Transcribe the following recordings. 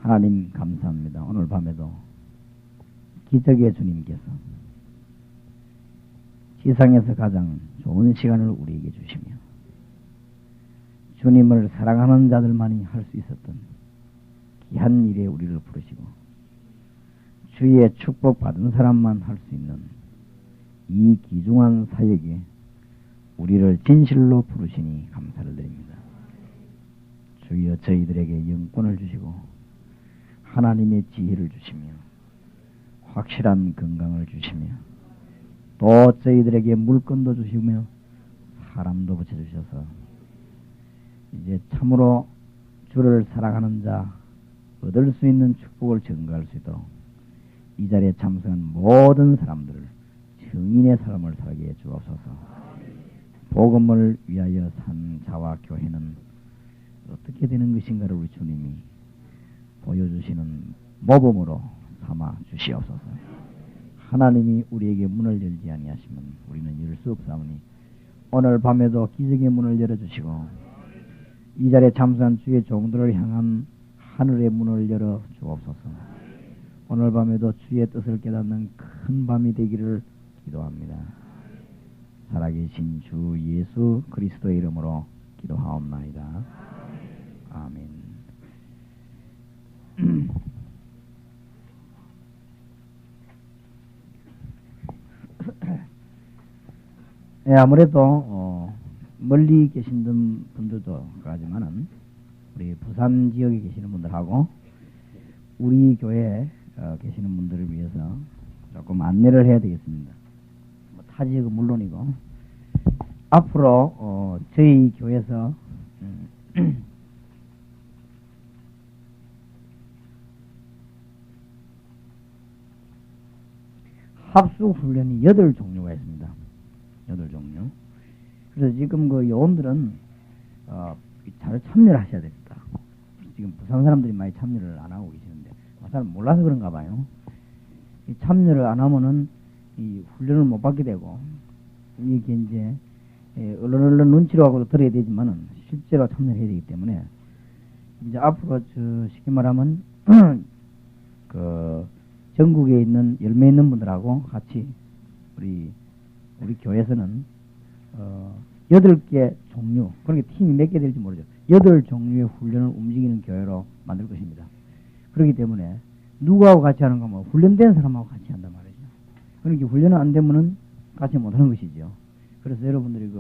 하나님 감사합니다. 오늘 밤에도 기적의 주님께서 지상에서 가장 좋은 시간을 우리에게 주시며 주님을 사랑하는 자들만이 할 수 있었던 귀한 일에 우리를 부르시고 주의 축복받은 사람만 할 수 있는 이 귀중한 사역에 우리를 진실로 부르시니 감사를 드립니다. 주여 저희들에게 영권을 주시고 하나님의 지혜를 주시며 확실한 건강을 주시며 또 저희들에게 물건도 주시며 사람도 붙여주셔서 이제 참으로 주를 사랑하는 자 얻을 수 있는 축복을 증거할 수 있도록 이 자리에 참석한 모든 사람들을 증인의 삶을 살게 해 주옵소서. 복음을 위하여 산 자와 교회는 어떻게 되는 것인가를 우리 주님이 보여주시는 모범으로 삼아 주시옵소서. 하나님이 우리에게 문을 열지 아니하시면 우리는 열 수 없사오니 오늘 밤에도 기적의 문을 열어주시고 이 자리에 참석한 주의 종들을 향한 하늘의 문을 열어 주옵소서. 오늘 밤에도 주의 뜻을 깨닫는 큰 밤이 되기를 기도합니다. 살아계신 주 예수 그리스도의 이름으로 기도하옵나이다. 아멘. 네, 아무래도 멀리 계신 분들도 가지만은 우리 부산 지역에 계시는 분들하고 우리 교회에 계시는 분들을 위해서 조금 안내를 해야 되겠습니다. 타 지역은 물론이고 앞으로 저희 교회에서 합수 훈련이 8종류가 있습니다. 8종류. 그래서 지금 그 요원들은 잘 참여를 하셔야 됩니다. 지금 부산 사람들이 많이 참여를 안 하고 계시는데 잘 몰라서 그런가 봐요. 이 참여를 안 하면은 이 훈련을 못 받게 되고 이게 이제 얼른 눈치로 하고도 들어야 되지만은 실제로 참여를 해야 되기 때문에 이제 앞으로 쉽게 말하면 그 전국에 있는 열매 있는 분들하고 같이 우리 교회에서는 8개 종류, 그러니까 팀이 몇 개 될지 모르죠. 8종류의 훈련을 움직이는 교회로 만들 것입니다. 그렇기 때문에 누구하고 같이 하는가 하면 훈련된 사람하고 같이 한단 말이죠. 그러니까 훈련을 안 되면은 같이 못 하는 것이죠. 그래서 여러분들이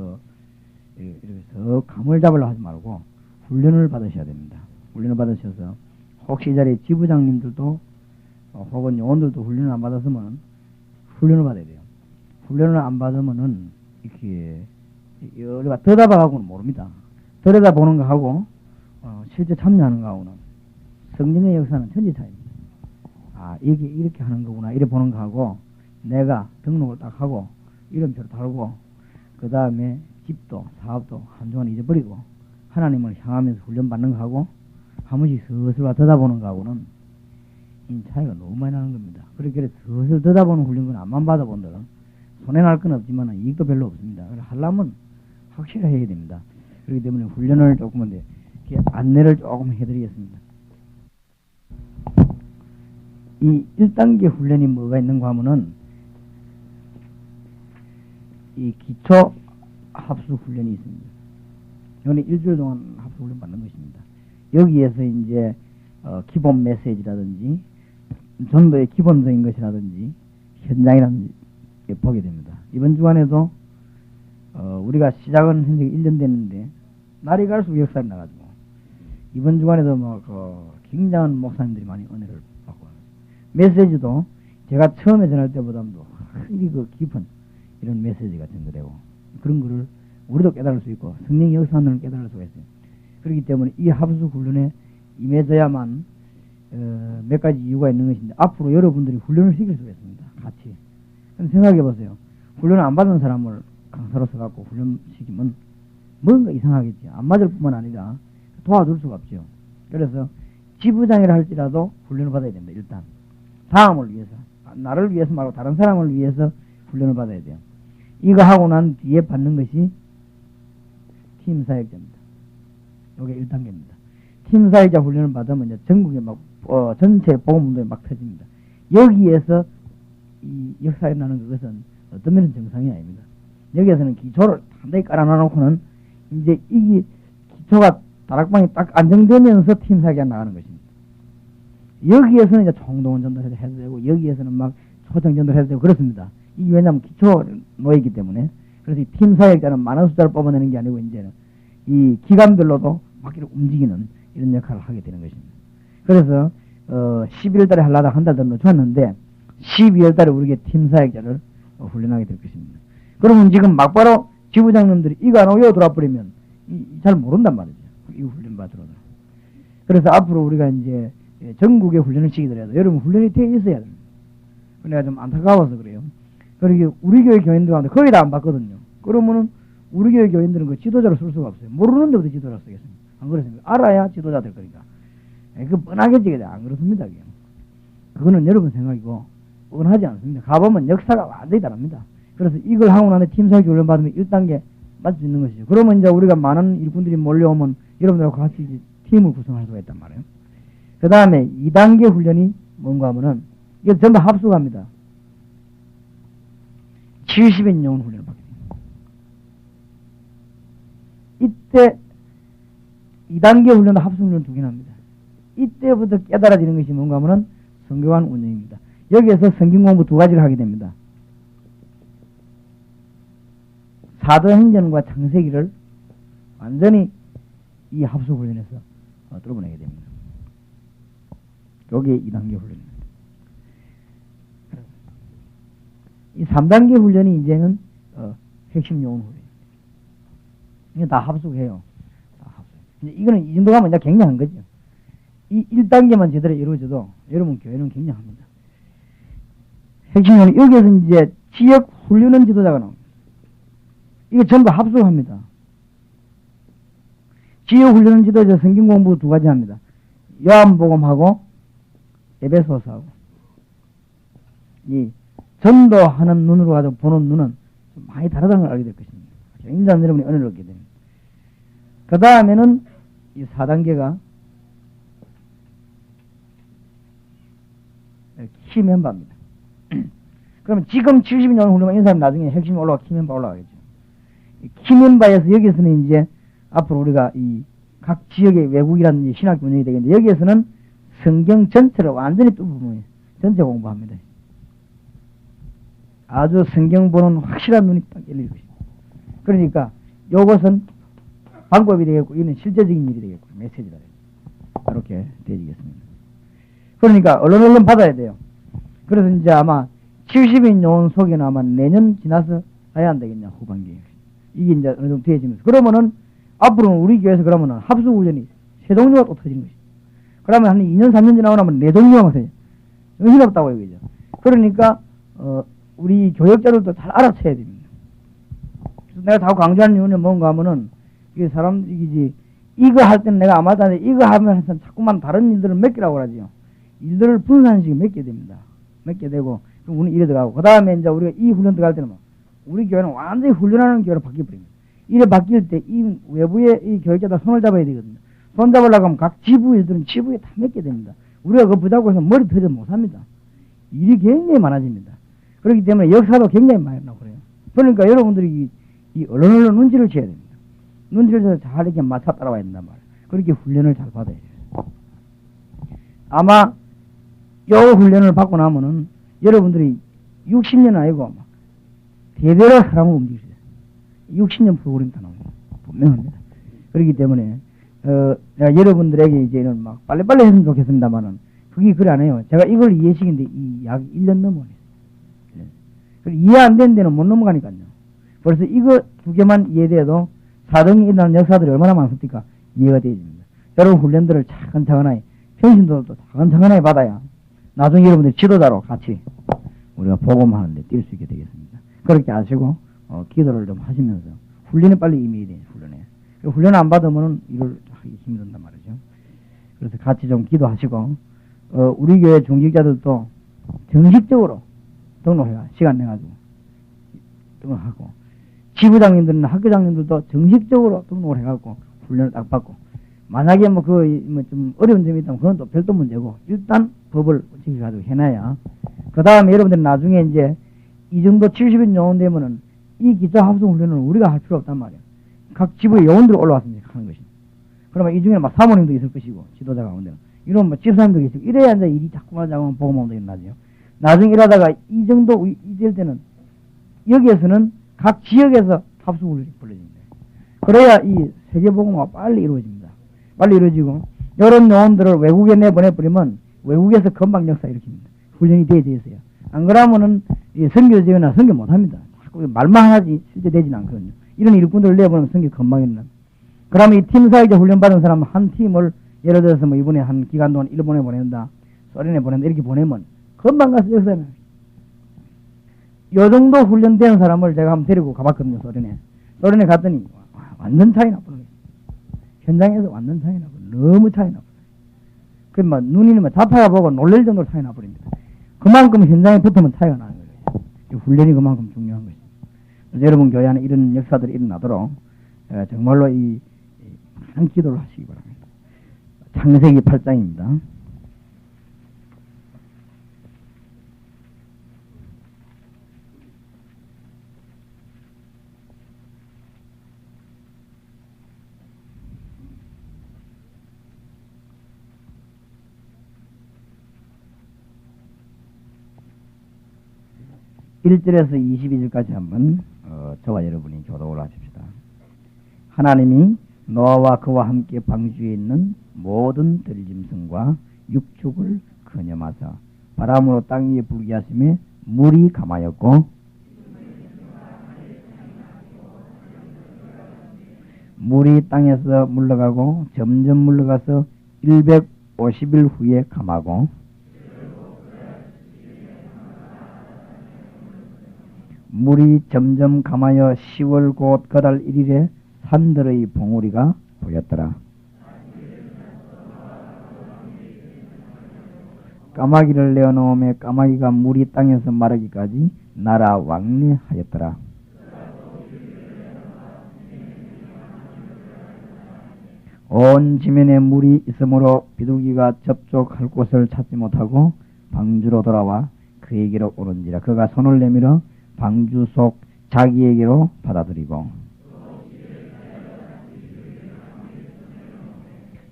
이렇게 더 감을 잡으려 하지 말고 훈련을 받으셔야 됩니다. 훈련을 받으셔서 혹시 이 자리에 지부장님들도 혹은 요원들도 훈련을 안 받았으면 훈련을 받아야 돼요. 훈련을 안 받으면은 이렇게 우리가 들여다봐가고는 모릅니다. 들여다보는 거하고 실제 참여하는 거하고는 성령의 역사는 천지 차이입니다. 아, 이게 이렇게 하는 거구나 이래 보는 거하고 내가 등록을 딱 하고 이름표를 달고 그 다음에 집도 사업도 한동안 잊어버리고 하나님을 향하면서 훈련받는 거하고 한 번씩 슬슬 들여다보는 거하고는 이 차이가 너무 많이 나는 겁니다. 그렇게 슬슬 들여다보는 훈련은 안만 받아본다면 손해날 건 없지만 이익도 별로 없습니다. 하려면 확실히 해야 됩니다. 그렇기 때문에 훈련을 조금은 이렇게 안내를 조금 해드리겠습니다. 이 1단계 훈련이 뭐가 있는가 하면은 이 기초 합수 훈련이 있습니다. 이거는 일주일 동안 합수 훈련 받는 것입니다. 여기에서 이제 기본 메시지라든지 전도의 기본적인 것이라든지 현장이라든지 보게 됩니다. 이번 주간에도 우리가 시작은 현재 1년 됐는데 날이 갈수록 역사가 나가지고 이번 주간에도 굉장한 목사님들이 많이 은혜를 받고 메시지도 제가 처음에 전할 때보다도 확실히 깊은 이런 메시지가 전달되고 그런 거를 우리도 깨달을 수 있고 성령의 역사는 깨달을 수가 있어요. 그렇기 때문에 이 합수 훈련에 임해져야만 몇 가지 이유가 있는 것인데 앞으로 여러분들이 훈련을 시킬 수가 있습니다. 같이. 생각해 보세요. 훈련을 안 받은 사람을 강사로 써갖고 훈련시키면 뭔가 이상하겠지. 안 맞을 뿐만 아니라 도와줄 수가 없죠. 그래서 지부장이라 할지라도 훈련을 받아야 됩니다. 일단 다음을 위해서 나를 위해서 말고 다른 사람을 위해서 훈련을 받아야 돼요. 이거 하고 난 뒤에 받는 것이 팀 사역자입니다. 이게 1단계입니다. 팀 사역자 훈련을 받으면 이제 전국에 막, 전체 복음운동에 막 터집니다. 여기에서 이 역사에 나는 그것은 어떤 면은 정상이 아닙니다. 여기에서는 기초를 단단히 깔아놔놓고는 이제 이 기초가 다락방이 딱 안정되면서 팀 사역이 나가는 것입니다. 여기에서는 이제 총동원 전도를 해도 되고, 여기에서는 막 초청 전도를 해도 되고, 그렇습니다. 이게 왜냐하면 기초 놓이기 때문에. 그래서 이 팀 사역자는 많은 숫자를 뽑아내는 게 아니고, 이제는 이 기간별로도 막 이렇게 움직이는 이런 역할을 하게 되는 것입니다. 그래서, 11월 달에 하려다 한 달 더 늦췄는데, 12월 달에 우리에게 팀 사역자를 훈련하게 될 것입니다. 그러면 지금 막바로 지부장님들이 이거 안 오고 들어와버리면 잘 모른단 말이죠. 이 훈련 받으러. 그래서 앞으로 우리가 이제 전국에 훈련을 시키더라도 여러분 훈련이 돼 있어야 됩니다. 내가 좀 안타까워서 그래요. 그러게 우리 교회 교인들 가운데 거의 다 안 받거든요. 그러면은 우리 교회 교인들은 그 지도자로 쓸 수가 없어요. 모르는 데부터 지도자로 쓰겠습니다. 안 그렇습니까? 알아야 지도자 될 거니까. 그 뻔하겠지. 안 그렇습니다. 그거는 여러분 생각이고 뻔하지 않습니다. 가보면 역사가 완전히 다릅니다. 그래서 이걸 하고 나서 팀사역 훈련 받으면 1단계 맞을 수 있는 것이죠. 그러면 이제 우리가 많은 일꾼들이 몰려오면 여러분들하고 같이 팀을 구성할 수가 있단 말이에요. 그 다음에 2단계 훈련이 뭔가 하면은 이게 전부 합숙합니다. 70인 영혼 훈련을 받게 됩니다. 이때 2단계 훈련도 합숙 훈련 두 개나 합니다. 이때부터 깨달아지는 것이 뭔가 하면은 성교관 운영입니다. 여기에서 성경 공부 두 가지를 하게 됩니다. 사도행전과 창세기를 완전히 이 합숙 훈련에서 뚫어내게 됩니다. 여기에 2단계 훈련입니다. 이 3단계 훈련이 이제는 핵심 요원 훈련. 이게 다 합숙해요. 다 합숙. 이제 이거는 이 정도 가면 이제 굉장한 거죠. 이 1단계만 제대로 이루어져도 여러분 교회는 굉장합니다. 핵심 요원 여기에서 이제 지역 훈련원 지도자가 나옵니다. 이거 전부 합숙합니다. 지역 훈련원 지도자 성경 공부 두 가지 합니다. 요한복음하고 에베소서하고. 이 전도하는 눈으로 가지고 보는 눈은 좀 많이 다르다는 걸 알게 될 것입니다. 굉장히 여러분이 은혜를 얻게 됩니다. 그 다음에는 이 4단계가 키 멤버입니다. 그러면 지금 70년 훈련만 이 사람 나중에 핵심이 올라가 키 멤버 올라가겠죠. 키 멤버에서 여기에서는 이제 앞으로 우리가 이 각 지역의 외국이라는 신학 운영이 되겠는데 여기에서는 성경 전체를 완전히 뚫어보면 전체 공부합니다. 아주 성경 보는 확실한 눈이 딱 열릴 것입니다. 그러니까 이것은 방법이 되겠고 이는 실제적인 일이 되겠고 메시지가 되겠고 이렇게 되어지겠습니다. 그러니까 얼른 받아야 돼요. 그래서 이제 아마 70인 요원 속에는 아마 내년 지나서 해야 안 되겠냐 후반기에 이게 이제 어느 정도 되어지면서 그러면은 앞으로는 우리 교회에서 그러면은 합숙훈련이 세 종류가 또 터지는 것이죠. 그러면 한 2년 3년 지나고 나면 네 종류가 터져요. 의미가 없다고 얘기죠. 그러니까 우리 교역자들도 잘 알아채야 됩니다. 그래서 내가 자꾸 강조하는 이유는 뭔가 하면은 이게 사람들이지 이거 할 때는 내가 아마도 안 돼. 이거 하면 자꾸만 다른 일들을 맡기라고 그러죠. 일들을 분산식을 맡게 됩니다. 맡게 되고 그럼 우리는 이래 들어가고 그 다음에 이제 우리가 이 훈련 들어갈 때는 우리 교회는 완전히 훈련하는 교회로 바뀌어버립니다. 이래 바뀔 때 이 외부의 이 교육자들 손을 잡아야 되거든요. 손 잡으려고 하면 각 지부 일들은 지부에 다 맡게 됩니다. 우리가 그거 붙잡고 해서 머리 터져 못합니다. 일이 굉장히 많아집니다. 그렇기 때문에 역사도 굉장히 많이 나고 그래요. 그러니까 여러분들이 이 얼른 눈치를 채야 됩니다. 눈치를 채서 잘 이렇게 맞춰 따라와야 된단 말이에요. 그렇게 훈련을 잘 받아야 돼요. 아마 요 훈련을 받고 나면은 여러분들이 60년 아니고 대대로 사람을 움직일 수 있어요. 60년 프로그램 다 나옵니다. 분명합니다. 그렇기 때문에 내가 여러분들에게 이제는 막 빨리빨리 했으면 좋겠습니다만은 그게 그래 안 해요. 제가 이걸 이해시키는데 이 약 1년 넘어요. 이해 안 되는 데는 못 넘어가니까요. 그래서 이거 두 개만 이해돼도 사정이 일어나는 역사들이 얼마나 많습니까? 이해가 되어집니다. 여러분 훈련들을 차근차근하게 평신도도 차근차근하게 받아야 나중에 여러분들 지도자로 같이 우리가 복음하는데 뛸 수 있게 되겠습니다. 그렇게 아시고 기도를 좀 하시면서 훈련에 빨리 임해야 돼요. 훈련 안 받으면 이걸 하기 힘든단 말이죠. 그래서 같이 좀 기도하시고 우리 교회 중직자들도 정식적으로 등록해가 시간 내가지고 등록하고 지부장님들이나 학교장님들도 정식적으로 등록을 해갖고 훈련을 딱 받고 만약에 좀 어려운 점이 있다면 그건 또 별도 문제고, 일단 법을 지켜가지고 해놔야. 그 다음에 여러분들 나중에 이제 이 정도 70인 요원 되면은 이 기타 합숙 훈련은 우리가 할 필요 없단 말이야. 각 지부의 요원들이 올라왔으면 하는 것이. 그러면 이 중에는 막 사모님도 있을 것이고, 지도자 가운데는. 이런 집사님도 계시고, 이래야 이제 일이 자꾸만 자꾸만 보고만 일어나죠. 나중에 일하다가 이 정도 이될 때는 여기에서는 각 지역에서 합숙 훈련이 벌어집니다. 그래야 이 세계복음화가 빨리 이루어집니다. 빨리 이루어지고, 이런 요원들을 외국에 내보내버리면 외국에서 금방 역사 일으킵니다. 훈련이 되어져 있어요. 안 그러면은 선교지거나 선교 못합니다. 자꾸 말만 하지 실제 되지는 않거든요. 이런 일꾼들을 내보내면 선교 금방 일어나. 그러면 이 팀사회자 훈련받은 사람 한 팀을 예를 들어서 이번에 한 기간 동안 일본에 보낸다, 소련에 보낸다 이렇게 보내면 금방 가서 역사는. 요 정도 훈련된 사람을 제가 한번 데리고 가봤거든요. 소련에 갔더니 완전 차이 나쁘는 거예요. 현장에서 완전 차이 나고 너무 차이 나고. 그 눈이 자파가 보고 놀랄 정도로 차이 나버립니다. 그만큼 현장에 붙으면 차이가 나는 거예요. 훈련이 그만큼 중요한 것입니다. 그래서 여러분 교회 안에 이런 역사들이 일어나도록 정말로 한 기도를 하시기 바랍니다. 창세기 8장입니다. (1절에서) (22절까지) 한번 저와 여러분이 교독을 하십시다. 하나님이 노아와 그와 함께 방주에 있는 모든 들짐승과 육축을 근염하사 바람으로 땅 위에 불게 하심에 물이 감하였고, 물이 땅에서 물러가고 점점 물러가서 150일 후에 감하고, 물이 점점 감하여 10월 곧 그달 1일에 산들의 봉우리가 보였더라. 까마귀를 내어놓음에 까마귀가 물이 땅에서 마르기까지 날아 왕래하였더라. 온 지면에 물이 있으므로 비둘기가 접촉할 곳을 찾지 못하고 방주로 돌아와 그에게로 오는지라. 그가 손을 내밀어 방주 속 자기에게로 받아들이고,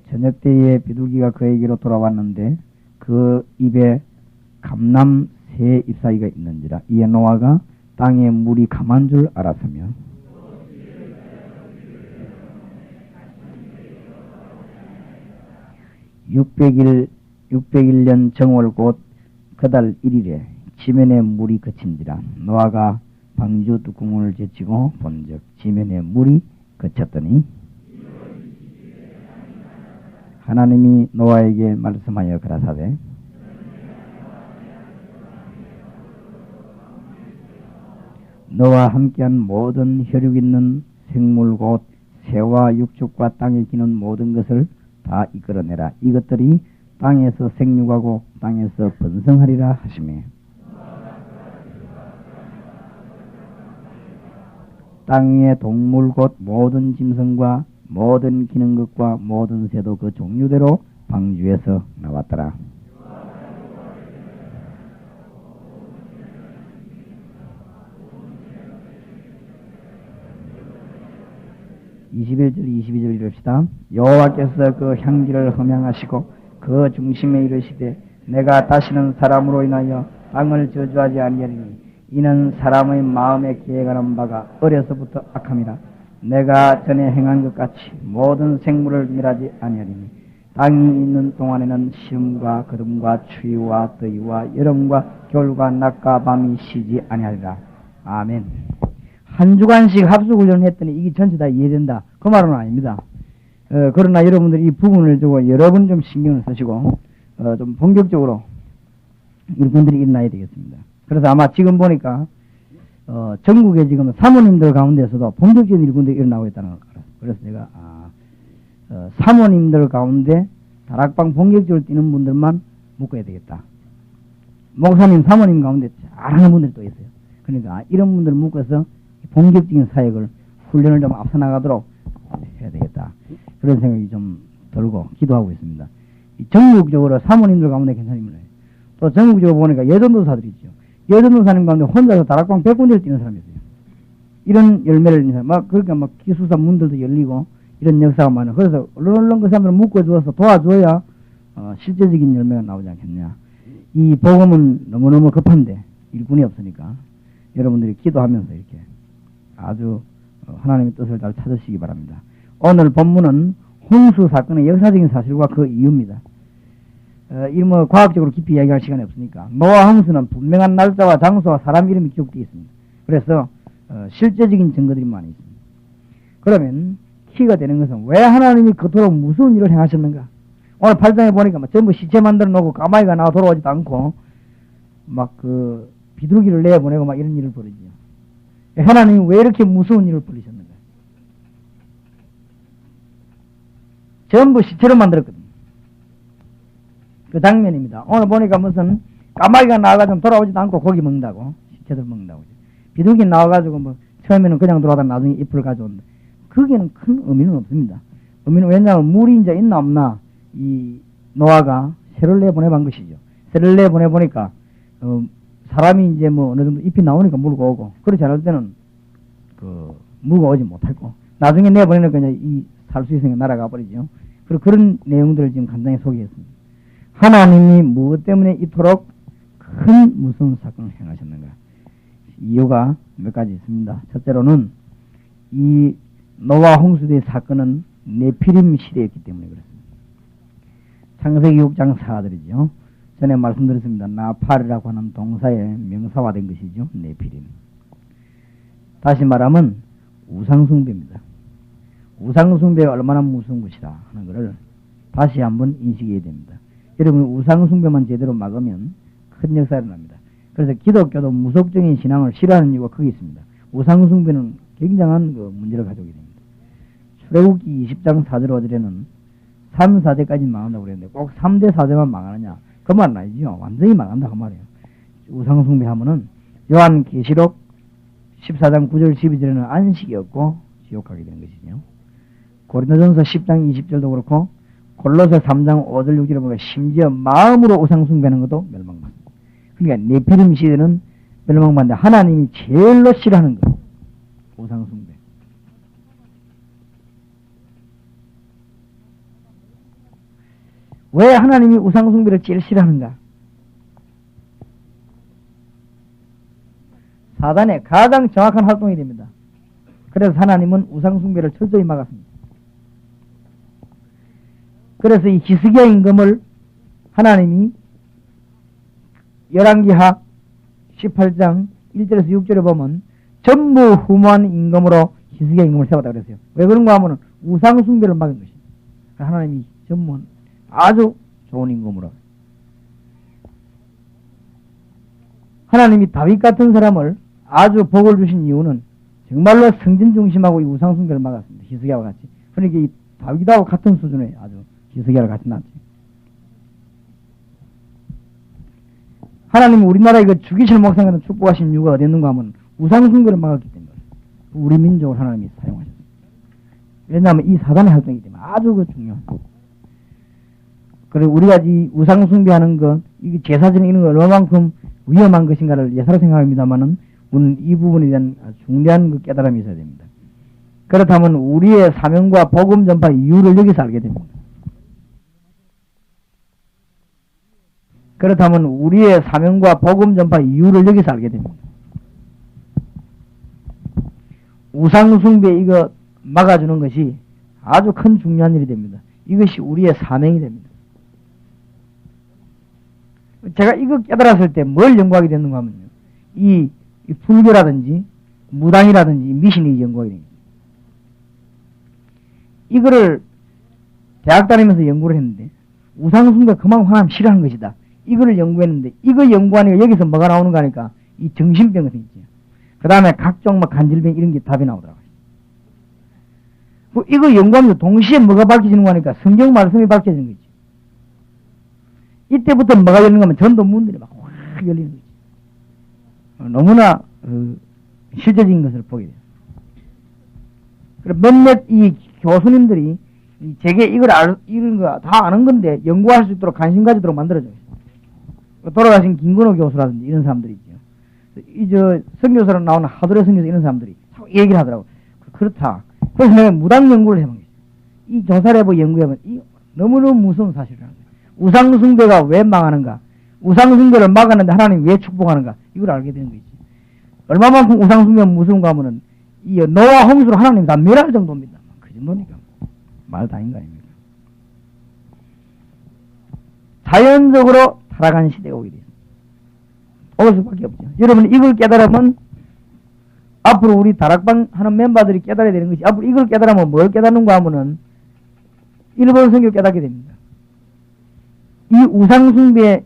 저녁 때에 비둘기가 그에게로 돌아왔는데 그 입에 감람 새 잎사귀가 있는지라. 이에 노아가 땅에 물이 감한 줄 알았으며, (600일) 정월 곧 그달 1일에 지면에 물이 그친지라. 노아가 방주 뚜껑을 제치고 본즉 지면에 물이 그쳤더니 하나님이 노아에게 말씀하여 가라사대, 너와 함께한 모든 혈육 있는 생물 곧 새와 육축과 땅에 기는 모든 것을 다 이끌어내라. 이것들이 땅에서 생육하고 땅에서 번성하리라 하시매, 땅 위의 동물 곧 모든 짐승과 모든 기는 것과 모든 새도 그 종류대로 방주에서 나왔더라. (21절) (22절) 이릅시다. 여호와께서 그 향기를 흠양하시고 그 중심에 이르시되 내가 다시는 사람으로 인하여 땅을 저주하지 아니하리니 이는 사람의 마음에 계획하는 바가 어려서부터 악함이라. 내가 전에 행한 것 같이 모든 생물을 멸하지 아니하리니 땅이 있는 동안에는 시름과 거름과 추위와 더위와 여름과 겨울과 낮과 밤이 쉬지 아니하리라. 아멘. 한 주간씩 합숙훈련을 했더니 이게 전체 다 이해된다, 그 말은 아닙니다. 그러나 여러분들이 이 부분을 두고 여러 번 좀 신경을 쓰시고 좀 본격적으로 일꾼들이 일어나야 되겠습니다. 그래서 아마 지금 보니까 전국에 지금 사모님들 가운데서도 본격적인 일꾼들이 일어나고 있다는 걸 알아요. 그래서 제가 사모님들 가운데 다락방 본격적으로 뛰는 분들만 묶어야 되겠다. 목사님, 사모님 가운데 잘하는 분들이 또 있어요. 그러니까 이런 분들을 묶어서 본격적인 사역을, 훈련을 좀 앞서 나가도록 해야 되겠다. 그런 생각이 좀 들고 기도하고 있습니다. 전국적으로 사모님들 가운데 괜찮으면 또 전국적으로 보니까 예전도사들이 있죠. 예전도사님 가운데 혼자서 다락방 100군데를 뛰는 사람이 있어요. 이런 열매를 있는 사람, 그러니까 기숙사 문들도 열리고 이런 역사가 많아요. 그래서 얼른 그 사람들을 묶어주어서 도와줘야 실제적인 열매가 나오지 않겠냐. 이 복음은 너무너무 급한데 일꾼이 없으니까 여러분들이 기도하면서 이렇게 아주 하나님의 뜻을 잘 찾으시기 바랍니다. 오늘 본문은 홍수 사건의 역사적인 사실과 그 이유입니다. 이 과학적으로 깊이 이야기할 시간이 없으니까 노아 홍수는 분명한 날짜와 장소와 사람 이름이 기록되어 있습니다. 그래서 실제적인 증거들이 많이 있습니다. 그러면 키가 되는 것은 왜 하나님이 그토록 무서운 일을 행하셨는가? 오늘 8장에 보니까 전부 시체 만들어 놓고 까마귀가 나와 돌아오지도 않고 비둘기를 내보내고 이런 일을 벌이죠. 하나님이 왜 이렇게 무서운 일을 벌이셨는가? 전부 시체로 만들었거든요. 그 장면입니다. 오늘 보니까 무슨 까마귀가 나와가지고 돌아오지도 않고 고기 먹는다고, 시체들 먹는다고. 비둘기 나와가지고 처음에는 그냥 돌아다가 나중에 잎을 가져온다. 거기에는 큰 의미는 없습니다. 의미는 왜냐하면 물이 이제 있나 없나 이 노아가 새를 내보내본 것이죠. 새를 내보내보니까 사람이 이제 어느 정도 잎이 나오니까 물고 오고, 그렇지 않을 때는 물고 오지 못했고, 나중에 내보내니까 이제 이 살수있으니까 날아가 버리죠. 그런 내용들을 지금 간단히 소개했습니다. 하나님이 무엇 때문에 이토록 큰 무서운 사건을 행하셨는가? 이유가 몇 가지 있습니다. 첫째로는 이 노아 홍수의 사건은 네피림 시대였기 때문에 그렇습니다. 창세기 6장 4절이죠. 전에 말씀드렸습니다. 나팔이라고 하는 동사의 명사화된 것이죠. 네피림. 다시 말하면 우상숭배입니다. 우상숭배가 얼마나 무서운 것이라 하는 것을 다시 한번 인식해야 됩니다. 여러분 우상숭배만 제대로 막으면 큰 역사가 일어납니다. 그래서 기독교도 무속적인 신앙을 싫어하는 이유가 거기 있습니다. 우상숭배는 굉장한 문제를 가져오게 됩니다. 출애굽기 20장 4절 5절에는 3, 4대까지 망한다고 그랬는데 꼭 3대 4대만 망하느냐? 그 말은 아니죠. 완전히 망한다 그 말이에요. 우상숭배하면은 요한계시록 14장 9절 12절에는 안식이 없고 지옥하게 되는 것이죠. 고린도전서 10장 20절도 그렇고 골로새 3장 5절 6절에 보면 심지어 마음으로 우상숭배하는 것도 멸망받습니다. 그러니까 네피림 시대는 멸망받는데 하나님이 제일로 싫어하는 것 우상숭배. 왜 하나님이 우상숭배를 제일 싫어하는가? 사단의 가장 정확한 활동이 됩니다. 그래서 하나님은 우상숭배를 철저히 막았습니다. 그래서 이 히스기야 임금을 하나님이 열왕기하 18장 1절에서 6절에 보면 전부 후무한 임금으로 히스기야 임금을 세웠다 그랬어요. 왜 그런가 하면 우상숭배를 막은 것입니다. 하나님이 전부 아주 좋은 임금으로. 하나님이 다윗 같은 사람을 아주 복을 주신 이유는 정말로 성전 중심하고 이 우상숭배를 막았습니다. 히스기야와 같이. 그러니까 이 다윗하고 같은 수준의 아주 히스기야를 같이 낳았지. 하나님이 우리나라에 주기실 목사님한테 축복하신 이유가 어디 있는가 하면 우상숭배를 막았기 때문에 우리 민족을 하나님이 사용하셨습니다. 왜냐하면 이 사단의 활동이기 때문에 아주 중요한 거. 그리고 우리가 이 우상숭배하는 것, 이게 제사지는 이런 거 얼마만큼 위험한 것인가를 예사로 생각합니다만은 우리는 이 부분에 대한 중대한 깨달음이 있어야 됩니다. 그렇다면 우리의 사명과 복음 전파 이유를 여기서 알게 됩니다. 그렇다면 우리의 사명과 복음 전파 이유를 여기서 알게 됩니다. 우상숭배 이거 막아주는 것이 아주 큰 중요한 일이 됩니다. 이것이 우리의 사명이 됩니다. 제가 이거 깨달았을 때 뭘 연구하게 됐는가 하면요. 이 불교라든지 무당이라든지 미신이 연구하게 됩니다. 이거를 대학 다니면서 연구를 했는데 우상숭배 그만큼 하나님 싫어하는 것이다. 이거를 연구했는데 이거 연구하니까 여기서 뭐가 나오는가 하니까 이 정신병 같은 게 있죠. 그 다음에 각종 간질병 이런 게 답이 나오더라고요. 이거 연구하면서 동시에 뭐가 밝혀지는 거 하니까 성경 말씀이 밝혀지는 거지. 이때부터 뭐가 열리는 거 하면 전도 문들이 막 확 열리는 거지. 너무나 실제적인 것을 보게 돼요. 그래서 몇몇 이 교수님들이 제게 이런 거 다 아는 건데 연구할 수 있도록 관심 가지도록 만들어줘요. 돌아가신 김근호 교수라든지 이런 사람들이 있죠. 선교사로 나오는 하도래 선교사 이런 사람들이 얘기를 하더라고. 그렇다. 그래서 내가 무당 연구를 해본 거예요. 이 조사례보 연구해보면 너무너무 무서운 사실이라는 거예요. 우상숭배가 왜 망하는가? 우상숭배를 막았는데 하나님 왜 축복하는가? 이걸 알게 되는 거지. 얼마만큼 우상숭배가 무서운가 하면은 이 노아 홍수로 하나님 다 멸할 정도입니다. 그 정도니까 말 다 아닌 거 아닙니까? 자연적으로 타락한 시대가 오게 돼요. 올 수밖에 없죠. 여러분 이걸 깨달으면 앞으로 우리 다락방 하는 멤버들이 깨달아야 되는 것이, 앞으로 이걸 깨달으면 뭘 깨닫는가 하면은 일본 선교 깨닫게 됩니다. 이 우상숭배의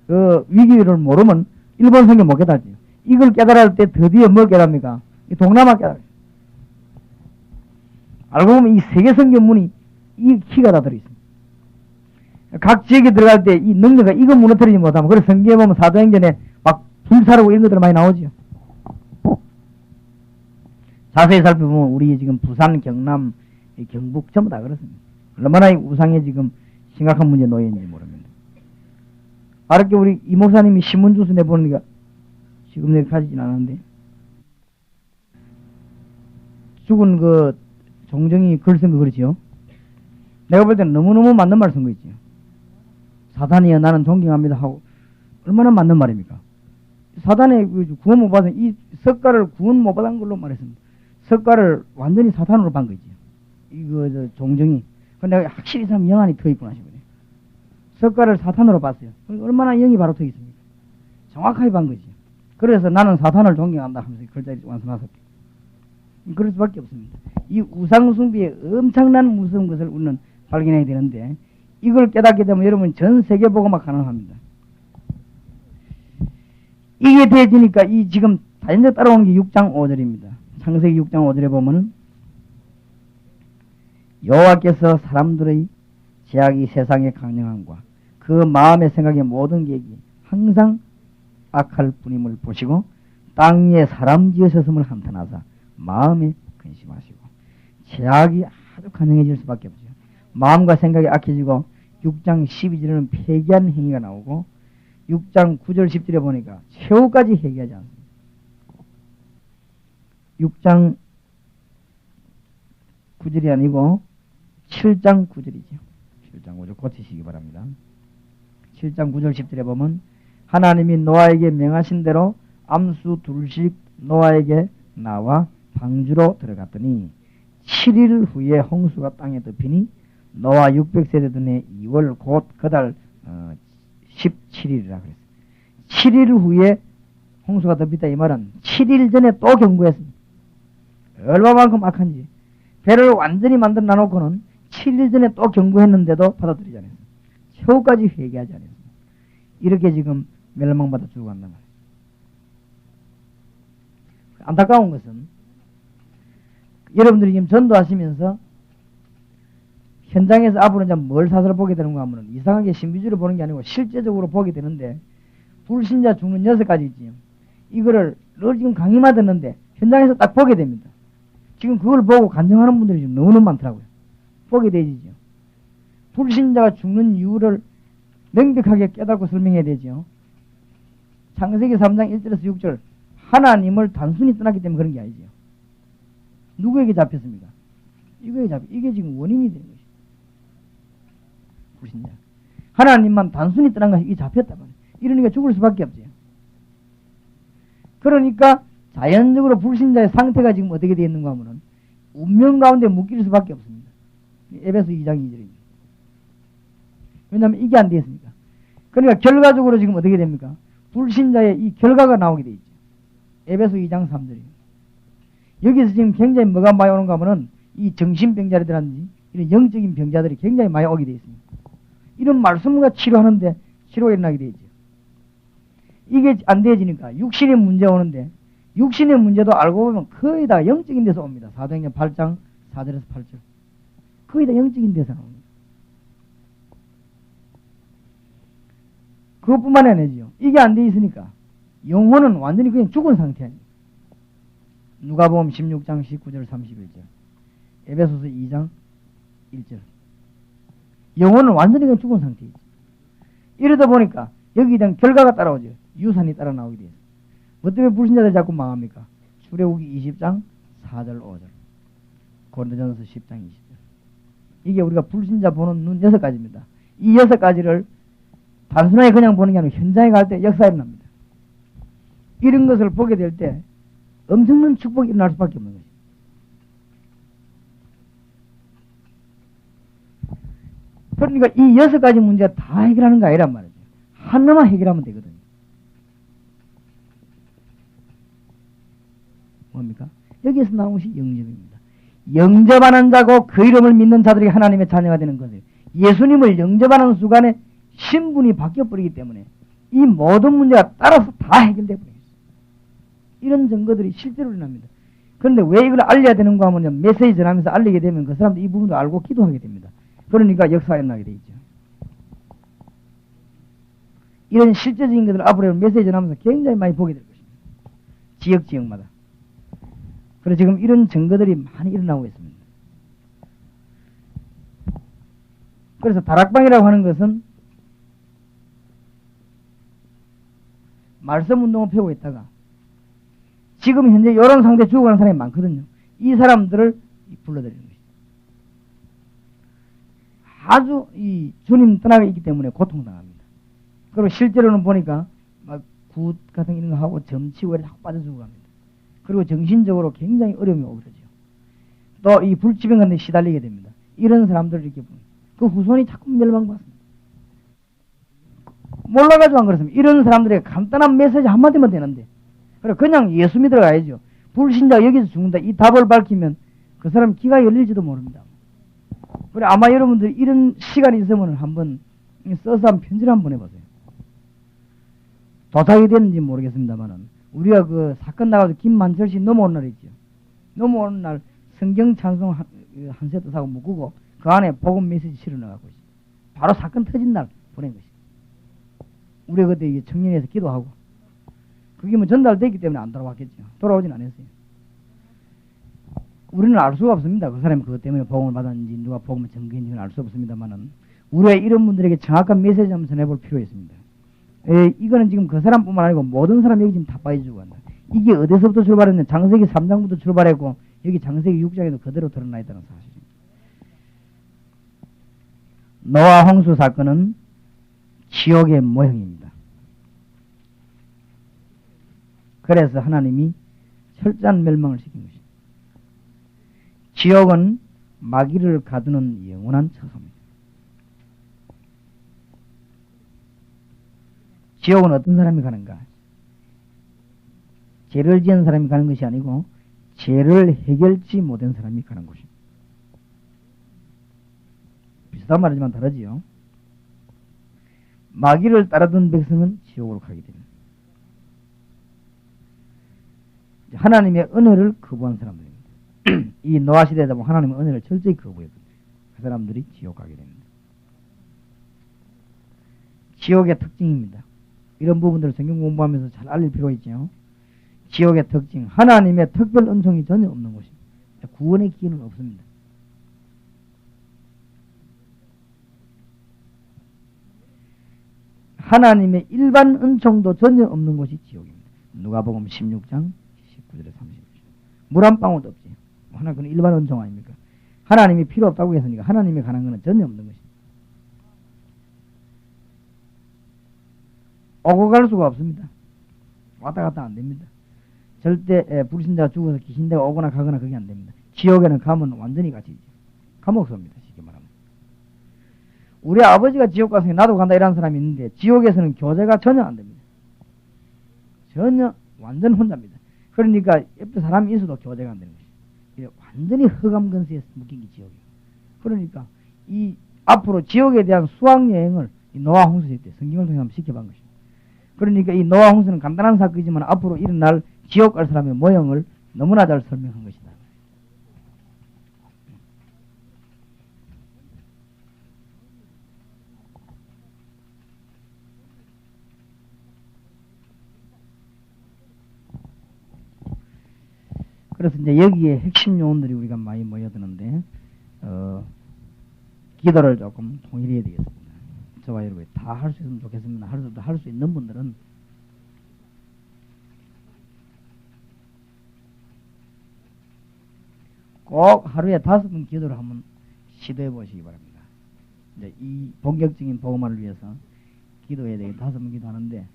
그 위기를 모르면 일본 선교 못 깨닫죠. 이걸 깨달을 때 드디어 뭘 깨닫습니까? 이 동남아 깨달아요. 알고 보면 이 세계 선교문이 이 키가 다 들어있습니다. 각 지역에 들어갈 때 이 능력가 이거 무너뜨리지 못하면, 그래서 성경에 보면 사도행전에 막 불사르고 이런 것들 많이 나오죠. 자세히 살펴보면 우리 지금 부산, 경남, 경북 전부 다 그렇습니다. 얼마나 이 우상에 지금 심각한 문제에 놓여 있는지 모릅니다. 아랫게 우리 이 목사님이 신문주스 내보니까 지금 내가 가지진 않았는데, 죽은 그 종정이 글 쓴 거 그렇지요? 내가 볼 때는 너무너무 맞는 말 쓴 거 있지요. 사단이여 나는 존경합니다 하고 얼마나 맞는 말입니까? 사단에 구원 못 받은 이 석가를 구원 못 받은 걸로 말했습니다. 석가를 완전히 사탄으로 반 거지. 이거 종정이. 근데 내가 확실히 참 영안이 터 있구나 싶어요. 석가를 사탄으로 봤어요. 얼마나 영이 바로 터 있습니까? 정확하게 반 거지. 그래서 나는 사탄을 존경한다 하면서 글자리 완성하셨죠. 그럴 수밖에 없습니다. 이 우상숭배의 엄청난 무서운 것을 우리는 발견해야 되는데, 이걸 깨닫게 되면 여러분 전 세계 복음화 가능합니다. 이게 되어지니까 이 지금 자연적 따라오는 게 6장 5절입니다. 창세기 6장 5절에 보면은 여호와께서 사람들의 제약이 세상의 강령함과 그 마음의 생각의 모든 계획이 항상 악할 뿐임을 보시고 땅 위에 사람 지으셨음을 한탄하사 마음에 근심하시고. 제약이 아주 가능해질 수밖에 없죠. 마음과 생각이 악해지고 6장 12절에는 폐기한 행위가 나오고 6장 9절 10절에 보니까 최후까지 회개하지 않습니다. 6장 9절이 아니고 7장 9절이죠. 7장 9절 고치시기 바랍니다. 7장 9절 10절에 보면 하나님이 노아에게 명하신 대로 암수 둘씩 노아에게 나와 방주로 들어갔더니 7일 후에 홍수가 땅에 덮이니 노아 600세대 전에 2월 곧 그달 17일이라 그랬어요. 7일 후에 홍수가 덮이다 이 말은 7일 전에 또 경고했습니다. 얼마만큼 악한지. 배를 완전히 만들어 놔놓고는 7일 전에 또 경고했는데도 받아들이지 않았습니다. 최후까지 회개하지 않았습니다. 이렇게 지금 멸망받아 죽어간단 말이에요. 안타까운 것은 여러분들이 지금 전도하시면서 현장에서 앞으로 이제 뭘 사설 보게 되는가 하면 이상하게 신비주의를 보는 게 아니고 실제적으로 보게 되는데, 불신자 죽는 6가지 있지요. 이거를 늘 지금 강의만 듣는데 현장에서 딱 보게 됩니다. 지금 그걸 보고 간증하는 분들이 지금 너무너무 많더라고요. 보게 되지요. 불신자가 죽는 이유를 명백하게 깨닫고 설명해야 되죠. 창세기 3장 1절에서 6절 하나님을 단순히 떠났기 때문에 그런 게 아니죠. 누구에게 잡혔습니까? 이게 지금 원인이 되는 것이죠. 불신자. 하나님만 단순히 떠난 것이 이게 잡혔단 말이에요. 이러니까 죽을 수밖에 없죠. 그러니까 자연적으로 불신자의 상태가 지금 어떻게 되어 있는가 하면 운명 가운데 묶일 수밖에 없습니다. 에베소 2장 2절입니다. 왜냐하면 이게 안 되었으니까. 그러니까 결과적으로 지금 어떻게 됩니까? 불신자의 이 결과가 나오게 되어 있죠. 에베소 2장 3절입니다. 여기서 지금 굉장히 뭐가 많이 오는가 하면은 이 정신병자들이라든지 이런 영적인 병자들이 굉장히 많이 오게 되어 있습니다. 이런 말씀과 치료하는데 치료가 일어나게 되어 있죠. 이게 안 되어지니까 육신의 문제 오는데, 육신의 문제도 알고 보면 거의 다 영적인 데서 옵니다. 사도행전 8장 4절에서 8절. 거의 다 영적인 데서 나옵니다. 그것뿐만이 아니죠. 이게 안 돼 있으니까 영혼은 완전히 그냥 죽은 상태 아닙니까? 누가복음 16장 19절 31절, 에베소서 2장 1절. 영혼은 완전히 그냥 죽은 상태이지. 이러다 보니까 여기에 대한 결과가 따라오죠. 유산이 따라 나오게 돼요. 뭐 때문에 불신자들 자꾸 망합니까? 출애굽기 20장 4절 5절, 고린도전서 10장 20절. 이게 우리가 불신자 보는 눈 6가지입니다. 이 6가지를 단순하게 그냥 보는 게 아니고 현장에 갈 때 역사에 일어납니다. 이런 것을 보게 될 때 엄청난 축복이 일어날 수밖에 없는 것입니다. 그러니까 이 6가지 문제가 다 해결하는 거 아니란 말이죠. 하나만 해결하면 되거든요. 뭡니까? 여기에서 나온 것이 영접입니다. 영접하는 자고 그 이름을 믿는 자들이 하나님의 자녀가 되는 것이에요. 예수님을 영접하는 순간에 신분이 바뀌어버리기 때문에 이 모든 문제가 따라서 다 해결되어 버려요. 이런 증거들이 실제로 일어납니다. 그런데 왜 이걸 알려야 되는가 하면 메시지 전하면서 알리게 되면 그 사람도 이 부분도 알고 기도하게 됩니다. 그러니까 역사가 일어나게 되어 있죠. 이런 실제적인 것들 앞으로 메시지 전하면서 굉장히 많이 보게 될 것입니다. 지역마다. 그래서 지금 이런 증거들이 많이 일어나고 있습니다. 그래서 다락방이라고 하는 것은 말씀 운동을 펴고 있다가 지금 현재 이런 상태 죽어가는 사람이 많거든요. 이 사람들을 불러들이는 것이죠. 아주 이 주님 떠나가 있기 때문에 고통당합니다. 그리고 실제로는 보니까 막 굿 같은 이런 거 하고 점치고 이렇게 자꾸 빠져 죽어갑니다. 그리고 정신적으로 굉장히 어려움이 오게 되죠. 또 이 불치병 같은 데 시달리게 됩니다. 이런 사람들을 이렇게 보면 그 후손이 자꾸 멸망받습니다. 몰라가지고 안 그렇습니다. 이런 사람들에게 간단한 메시지 한마디만 되는데 그냥 예수 믿으러 가야죠. 불신자 여기서 죽는다. 이 답을 밝히면 그 사람 귀가 열릴지도 모릅니다. 그래 아마 여러분들 이런 시간이 있으면 한번 써서 한 편지를 한번 해보세요. 도착이 됐는지 모르겠습니다만은 우리가 그 사건 나가서 김만철 씨 넘어오는 날 있죠. 넘어오는 날 성경 찬송 한 세트 사고 묶고 그 안에 복음 메시지 실어넣어갖고 있어요. 바로 사건 터진 날 보낸 것이. 우리가 그때 청년에서 기도하고 그게 뭐 전달됐기 때문에 안 돌아왔겠죠. 돌아오진 않았어요. 우리는 알 수가 없습니다. 그 사람이 그것 때문에 복음을 받았는지 누가 복음을 전개했는지는 알 수 없습니다만은 우리가 이런 분들에게 정확한 메시지 한번 전해볼 필요가 있습니다. 이거는 지금 그 사람뿐만 아니고 모든 사람이 여기 지금 다 빠져주고 한다. 이게 어디서부터 출발했냐? 장세기 3장부터 출발했고 여기 장세기 6장에도 그대로 드러나 있다는 사실입니다. 노아 홍수 사건은 지옥의 모형입니다. 그래서 하나님이 철저한 멸망을 시킨 것입니다. 지옥은 마귀를 가두는 영원한 처소입니다. 지옥은 어떤 사람이 가는가? 죄를 지은 사람이 가는 것이 아니고 죄를 해결치 못한 사람이 가는 곳입니다. 비슷한 말이지만 다르지요. 마귀를 따르던 백성은 지옥으로 가게 됩니다. 하나님의 은혜를 거부한 사람들입니다. 이 노아 시대에다 보면 하나님의 은혜를 철저히 거부했거든요. 그 사람들이 지옥 가게 됩니다. 지옥의 특징입니다. 이런 부분들을 성경 공부하면서 잘 알릴 필요가 있죠. 지옥의 특징, 하나님의 특별 은총이 전혀 없는 곳입니다. 구원의 기회는 없습니다. 하나님의 일반 은총도 전혀 없는 곳이 지옥입니다. 누가복음 16장 19절에 30절. 물 한 방울도 없지. 하나 그건 일반 은총 아닙니까? 하나님이 필요 없다고 했으니까 하나님이 관한 것은 전혀 없는 것입니다. 오고 갈 수가 없습니다. 왔다 갔다 안 됩니다. 절대 불신자가 죽어서 귀신대가 오거나 가거나 그게 안 됩니다. 지옥에는 가면 완전히 갇히죠. 감옥소입니다. 쉽게 말하면. 우리 아버지가 지옥 가서 나도 간다 이라는 사람이 있는데 지옥에서는 교제가 전혀 안 됩니다. 전혀 완전 혼자입니다. 그러니까 옆에 사람이 있어도 교제가 안 되는 것이죠. 완전히 흑암근세에 묶인 게 지옥이에요. 그러니까 이 앞으로 지옥에 대한 수학여행을 노아 홍수 때 성경을 통해 한번 시켜본 것입니다. 그러니까 이 노아 홍수는 간단한 사건이지만 앞으로 일어날 지옥 갈 사람의 모형을 너무나 잘 설명한 것이다. 그래서 이제 여기에 핵심 요원들이 우리가 많이 모여드는데, 기도를 조금 통일해야 되겠습니다. 저와 여러분이 다 할 수 있으면 좋겠습니다. 할 수 있는 분들은 꼭 하루에 5번 기도를 한번 시도해 보시기 바랍니다. 이제 이 본격적인 복음화를 위해서 기도해야 되게 5번 기도하는데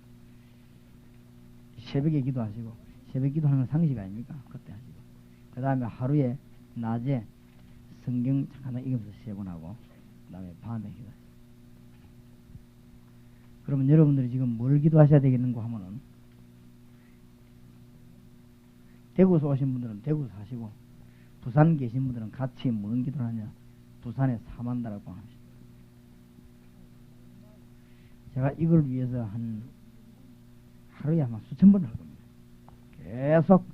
새벽에 기도하시고 새벽 기도하는 건 상식 아닙니까? 그때 하시고 그 다음에 하루에 낮에 성경 잠깐 읽으면서 3번 하고 그 다음에 밤에 기도하시고 그러면 여러분들이 지금 뭘 기도하셔야 되겠는가 하면은 대구에서 오신 분들은 대구에서 하시고 부산 계신 분들은 같이 무슨 기도를 하냐 부산에 사만다라고 합니다. 제가 이걸 위해서 한 하루에 아마 수천 번을 할 겁니다. 계속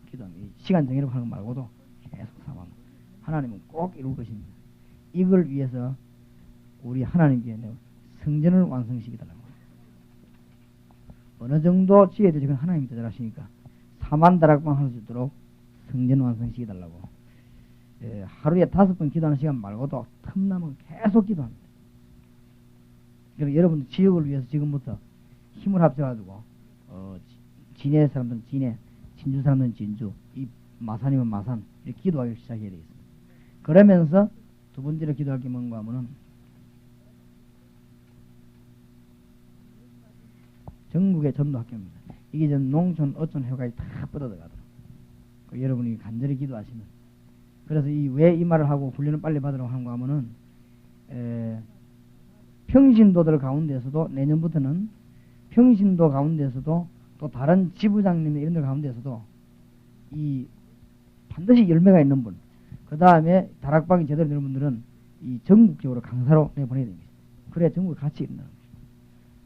기도합니다. 시간 정해놓고 하는 거 말고도 계속 사만 하나님은 꼭 이룰 것입니다. 이걸 위해서 우리 하나님께 성전을 완성시키달라고 합니다. 어느 정도 지어야 될지 그건 하나님이 조절하시니까 4만 다락방 할 수 있도록 성전 완성시키달라고 하루에 5번 기도하는 시간 말고도 틈나면 계속 기도합니다. 그러니까 여러분 지역을 위해서 지금부터 힘을 합쳐가지고 진해 사람들은 진해, 진주 사람들은 진주, 이 마산이면 마산 이렇게 기도하기 시작해야 되겠습니다. 그러면서 두 번째로 기도할 게 뭔가 하면은 전국의 전도학교입니다. 이게 전 농촌, 어촌, 해까지 다 뻗어들어가더라고요. 여러분이 간절히 기도하시면 그래서 왜 이 말을 하고 훈련을 빨리 받으라고 하는 거 하면은 평신도들 가운데서도 내년부터는 평신도 가운데서도 또 다른 지부장님 이런 데 가운데서도 이 반드시 열매가 있는 분, 그 다음에 다락방이 제대로 되는 분들은 이 전국적으로 강사로 내보내야 됩니다. 그래야 전국에 같이 있는 거죠.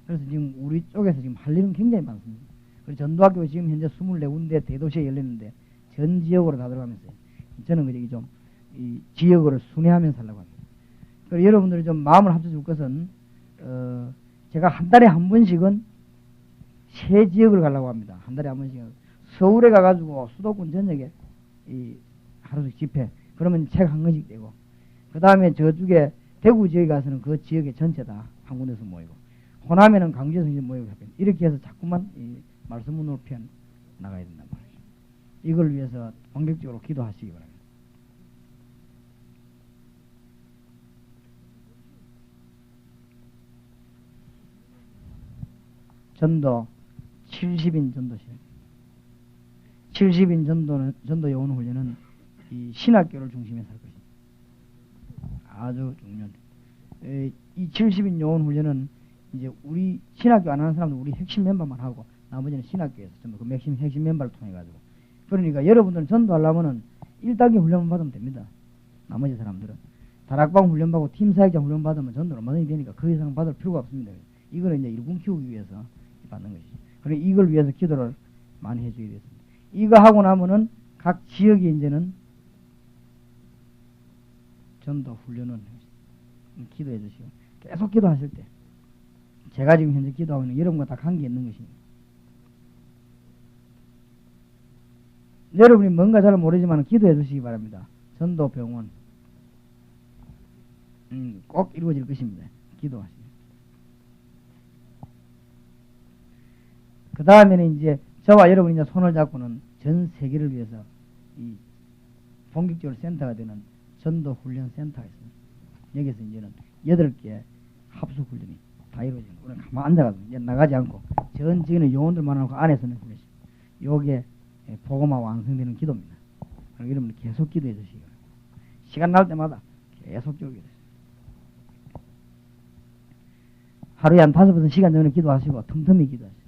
그래서 지금 우리 쪽에서 지금 할 일은 굉장히 많습니다. 그리고 전도학교 지금 현재 24군데 대도시에 열렸는데 전 지역으로 다 들어가면서 저는 그저기 좀 이 지역으로 순회하면서 하려고 합니다. 그리고 여러분들이 좀 마음을 합쳐줄 것은 제가 한 달에 한 번씩은 새 지역을 가려고 합니다. 한 달에 한 번씩은 서울에 가가지고 수도권 전역에 이 하루씩 집회 그러면 책 한 권씩 되고 그 다음에 저쪽에 대구 지역에 가서는 그 지역의 전체 다 한 군데서 모이고 호남에는 강주에서 이제 모이고 이렇게 해서 자꾸만 이 말씀을 높여 나가야 된단 말이죠. 이걸 위해서 본격적으로 기도하시기 바랍니다. 전도 70인 전도실 70인 전도 요원 훈련은 이 신학교를 중심에서 할 것입니다. 아주 중요한 이 70인 요원 훈련은 이제 우리 신학교 안 하는 사람들 우리 핵심 멤버만 하고 나머지는 신학교에서 전부 그 핵심 멤버를 통해 가지고 그러니까 여러분들은 전도하려면은 1단계 훈련만 받으면 됩니다. 나머지 사람들은 다락방 훈련 받고 팀 사역장 훈련 받으면 전도를 얼마든지 되니까 그 이상 받을 필요가 없습니다. 이거는 이제 일군 키우기 위해서 받는 것이죠. 그리고 이걸 위해서 기도를 많이 해주게 됐습니다. 이거 하고 나면은 각 지역에 이제는 전도 훈련은 기도해 주시고 계속 기도하실 때 제가 지금 현재 기도하고 있는 여러분과 다 관계 있는 것입니다. 여러분이 뭔가 잘 모르지만 기도해 주시기 바랍니다. 전도 병원 꼭 이루어질 것입니다. 기도하시면. 그 다음에는 이제 저와 여러분이 이제 손을 잡고는 전 세계를 위해서 이 본격적으로 센터가 되는 전도 훈련 센터가 있습니다. 여기서 이제는 8개 합숙 훈련이 다 이루어지는 우리는 가만 앉아가지고 이제 나가지 않고 전 지역의 요원들 만나고 안에서는 훈련이 요게 복음화 완성되는 기도입니다. 그리고 여러분 계속 기도해 주시기 바랍니다. 시간 날 때마다 계속 기도해 주세요. 하루에 한 5번 시간 전에 기도하시고 틈틈이 기도하시고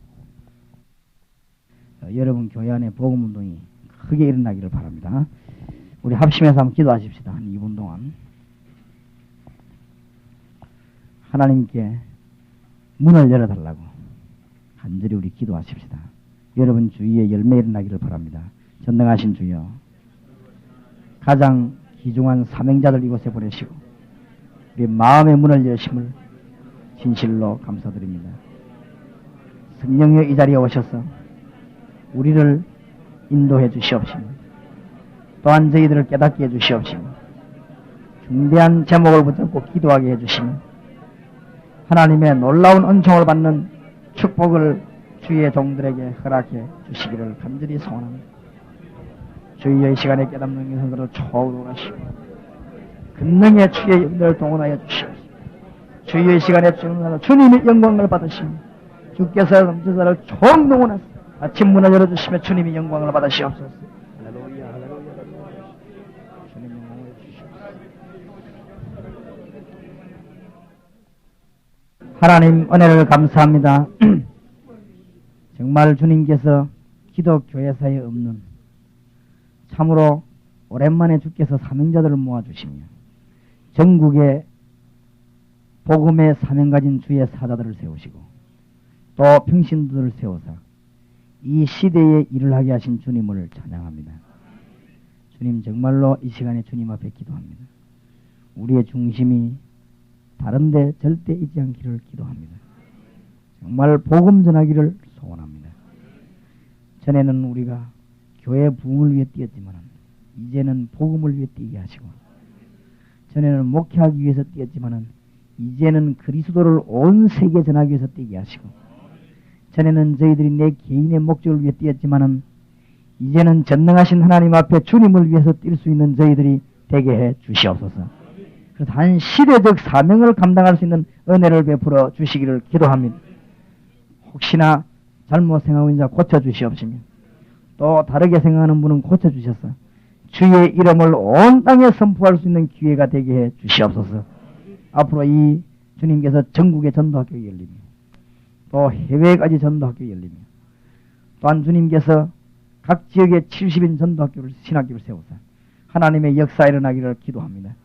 여러분 교회 안에 복음운동이 크게 일어나기를 바랍니다. 우리 합심해서 한번 기도하십시다. 한 2분 동안 하나님께 문을 열어달라고 간절히 우리 기도하십시다. 여러분 주위에 열매 일어나기를 바랍니다. 전능하신 주여 가장 귀중한 사명자들 이곳에 보내시고 우리 마음의 문을 여심을 진실로 감사드립니다. 성령여 이 자리에 오셔서 우리를 인도해 주시옵시며 또한 저희들을 깨닫게 해 주시옵시며 중대한 제목을 붙잡고 기도하게 해주시며 하나님의 놀라운 은총을 받는 축복을 주의 종들에게 허락해 주시기를 간절히 소원합니다. 주의 시간에 깨닫는 것으로 초월하시고 근능의 주의 영들을 동원하여 주시옵소서. 주의 시간에 주님의 영광을 받으시며 주께서 넘쳐서를 총동원하사 아침 문을 열어주시며 주님의 영광을 받으시옵소서. 할렐루야, 할렐루야, 할렐루야. 주님 영광을 주시옵소서. 하나님 은혜를 감사합니다. 정말 주님께서 기독교회사에 없는 참으로 오랜만에 주께서 사명자들을 모아주시며 전국에 복음의 사명 가진 주의 사자들을 세우시고 또 평신도들을 세우사 이 시대에 일을 하게 하신 주님을 찬양합니다. 주님 정말로 이 시간에 주님 앞에 기도합니다. 우리의 중심이 다른데 절대 있지 않기를 기도합니다. 정말 복음 전하기를 소원합니다. 전에는 우리가 교회 부흥을 위해 뛰었지만 이제는 복음을 위해 뛰게 하시고 전에는 목회하기 위해서 뛰었지만 이제는 그리스도를 온 세계에 전하기 위해서 뛰게 하시고 전에는 저희들이 내 개인의 목적을 위해 뛰었지만 이제는 전능하신 하나님 앞에 주님을 위해서 뛸 수 있는 저희들이 되게 해 주시옵소서. 그래서 한 시대적 사명을 감당할 수 있는 은혜를 베풀어 주시기를 기도합니다. 혹시나 잘못 생각하고 있는 자 고쳐주시옵시며 또 다르게 생각하는 분은 고쳐주셔서 주의 이름을 온 땅에 선포할 수 있는 기회가 되게 해 주시옵소서. 앞으로 이 주님께서 전국의 전도학교 열리며 또 해외까지 전도학교 열리며 또한 주님께서 각 지역에 70인 전도학교를 신학교를 세우사 하나님의 역사 일어나기를 기도합니다.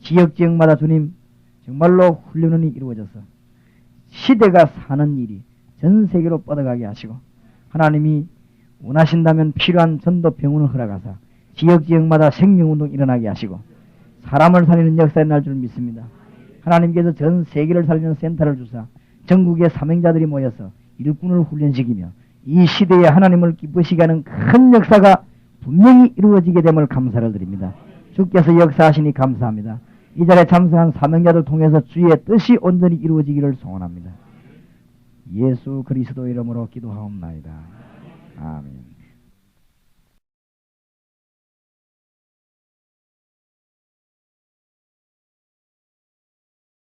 지역마다 주님 정말로 훈련이 이루어져서 시대가 사는 일이 전 세계로 뻗어가게 하시고 하나님이 원하신다면 필요한 전도 병원을 허락하사 지역마다 생명운동 일어나게 하시고 사람을 살리는 역사에 날 줄 믿습니다. 하나님께서 전 세계를 살리는 센터를 주사 전국의 사명자들이 모여서 일꾼을 훈련시키며 이 시대에 하나님을 기쁘시게 하는 큰 역사가 분명히 이루어지게 됨을 감사를 드립니다. 주께서 역사하시니 감사합니다. 이 자리에 참석한 사명자들 통해서 주의 뜻이 온전히 이루어지기를 소원합니다. 예수 그리스도 이름으로 기도하옵나이다. 아멘.